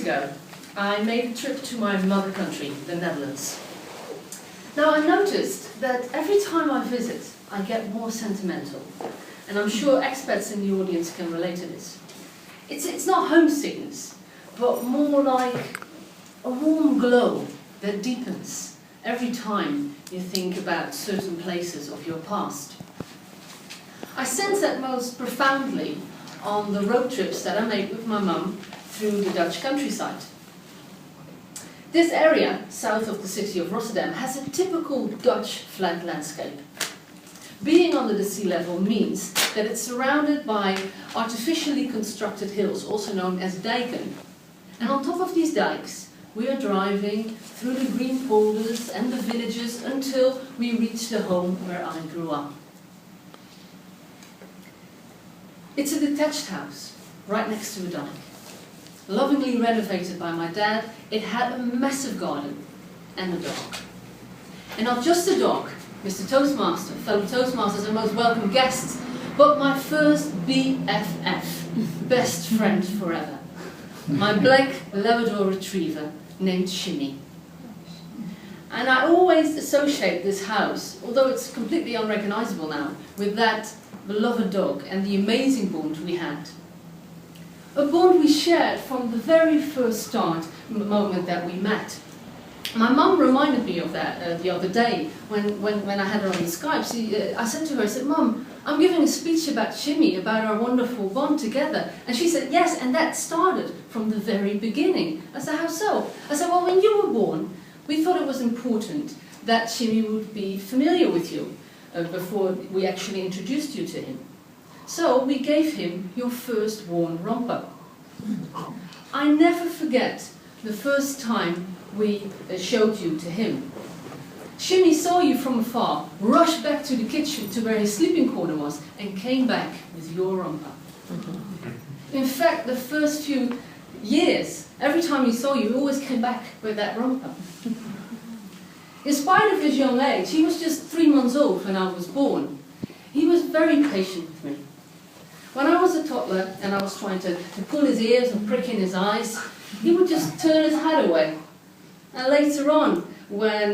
ago, I made a trip to my mother country, the Netherlands. Now I noticed that every time I visit, I get more sentimental. And I'm sure expats in the audience can relate to this. It's not homesickness, but more like a warm glow that deepens every time you think about certain places of your past. I sense that most profoundly on the road trips that I make with my mum through the Dutch countryside. This area, south of the city of Rotterdam, has a typical Dutch flat landscape. Being under the sea level means that it's surrounded by artificially constructed hills, also known as dijken. And on top of these dikes, we are driving through the green polders and the villages until we reach the home where I grew up. It's a detached house, right next to a dike. Lovingly renovated by my dad, it had a massive garden and a dog. And not just a dog, Mr. Toastmaster, fellow Toastmasters and most welcome guests, but my first BFF, best friend forever. My black Labrador retriever named Sjimmie. And I always associate this house, although it's completely unrecognizable now, with that beloved dog and the amazing bond we had. A bond we shared from the very first moment that we met. My mum reminded me of that the other day when I had her on Skype. I said to her, I said, "Mum, I'm giving a speech about Sjimmie, about our wonderful bond together." And she said, "Yes, and that started from the very beginning." I said, "How so?" I said, "Well, when you were born, we thought it was important that Sjimmie would be familiar with you before we actually introduced you to him. So we gave him your first worn romper." I never forget the first time we showed you to him. Sjimmie saw you from afar, rushed back to the kitchen to where his sleeping corner was, and came back with your romper. In fact, the first few years, every time he saw you, he always came back with that romper. In spite of his young age, he was just 3 months old when I was born. He was very patient with me. When I was a toddler and I was trying to pull his ears and prick in his eyes, he would just turn his head away. And later on, when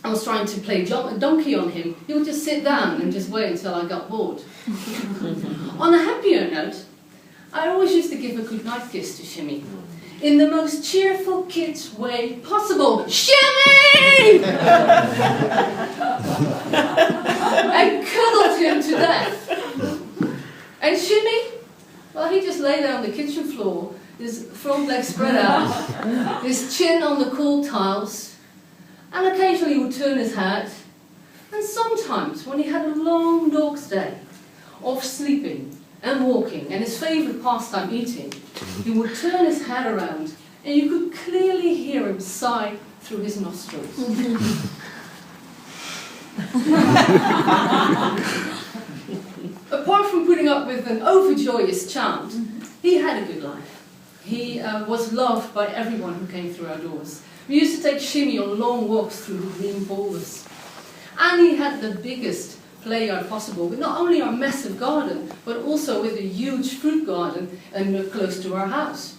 I was trying to play donkey on him, he would just sit down and just wait until I got bored. On a happier note, I always used to give a goodnight kiss to Sjimmie, in the most cheerful kid's way possible. Sjimmie! I cuddled him to death. And Sjimmie, well, he just lay there on the kitchen floor, his front leg spread out, his chin on the cold tiles, and occasionally he would turn his head. And sometimes, when he had a long dog's day of sleeping and walking, and his favourite pastime eating, he would turn his head around, and you could clearly hear him sigh through his nostrils. Apart from putting up with an overjoyous chant, he had a good life. He was loved by everyone who came through our doors. We used to take Sjimmie on long walks through the green boulders. And he had the biggest play yard possible, with not only our massive garden, but also with a huge fruit garden and close to our house.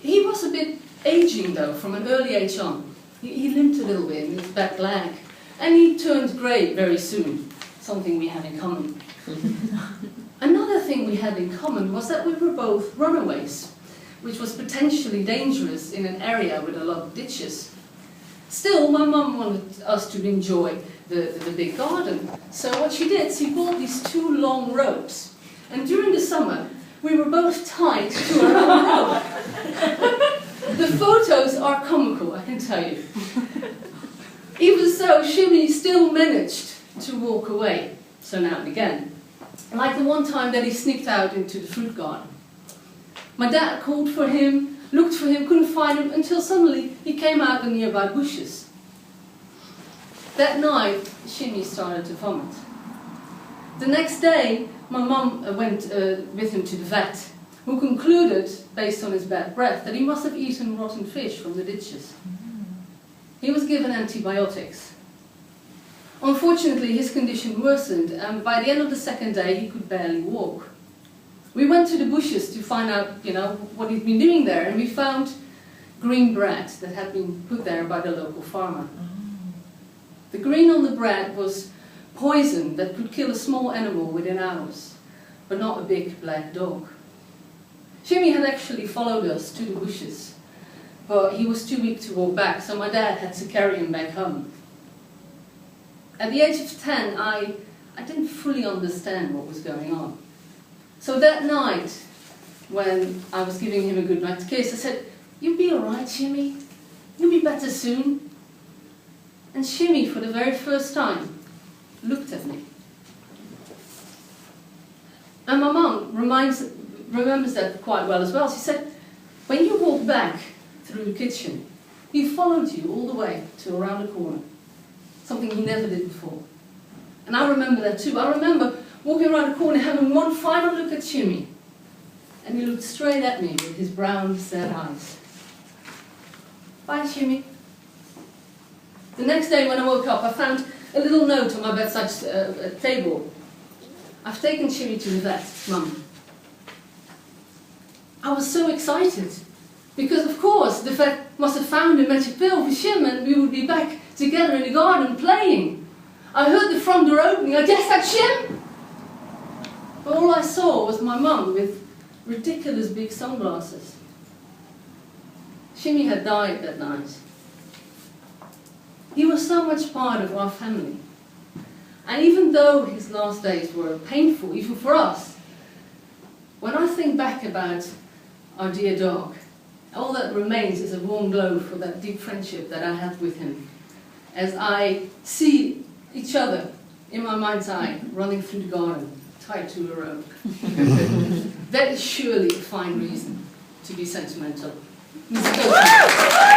He was a bit aging though, from an early age on. He limped a little bit in his back leg, and he turned grey very soon. Something we had in common. Another thing we had in common was that we were both runaways, which was potentially dangerous in an area with a lot of ditches. Still, my mum wanted us to enjoy the big garden. So what she did, she bought these 2 long ropes. And during the summer, we were both tied to our own rope. The photos are comical, I can tell you. Even so, Sjimmie still managed to walk away, so now and again. Like the one time that he sneaked out into the fruit garden. My dad called for him, looked for him, couldn't find him, until suddenly he came out of the nearby bushes. That night, Sjimmie started to vomit. The next day, my mum went with him to the vet, who concluded, based on his bad breath, that he must have eaten rotten fish from the ditches. He was given antibiotics. Unfortunately, his condition worsened, and by the end of the second day, he could barely walk. We went to the bushes to find out, what he'd been doing there, and we found green bread that had been put there by the local farmer. The green on the bread was poison that could kill a small animal within hours, but not a big black dog. Sjimmie had actually followed us to the bushes, but he was too weak to walk back, so my dad had to carry him back home. At the age of 10, I didn't fully understand what was going on. So that night, when I was giving him a goodnight kiss, I said, "You'll be alright, Sjimmie. You'll be better soon." And Sjimmie, for the very first time, looked at me. And my mum remembers that quite well as well. She said, "When you walked back through the kitchen, he followed you all the way to around the corner. Something he never did before." And I remember that too. I remember walking around the corner, having one final look at Sjimmie. And he looked straight at me with his brown, sad eyes. "Bye, Sjimmie." The next day when I woke up, I found a little note on my bedside table. "I've taken Sjimmie to the vet, Mum." I was so excited, because of course the vet must have found a magic pill for Sjim and we would be back together in the garden playing. I heard the front door opening. I guess that's Sjim! But all I saw was my mum with ridiculous big sunglasses. Sjimmie had died that night. He was so much part of our family. And even though his last days were painful, even for us, when I think back about our dear dog, all that remains is a warm glow for that deep friendship that I had with him, as I see each other in my mind's eye running through the garden, tied to a rope. That is surely a fine reason to be sentimental. Mr. Koten.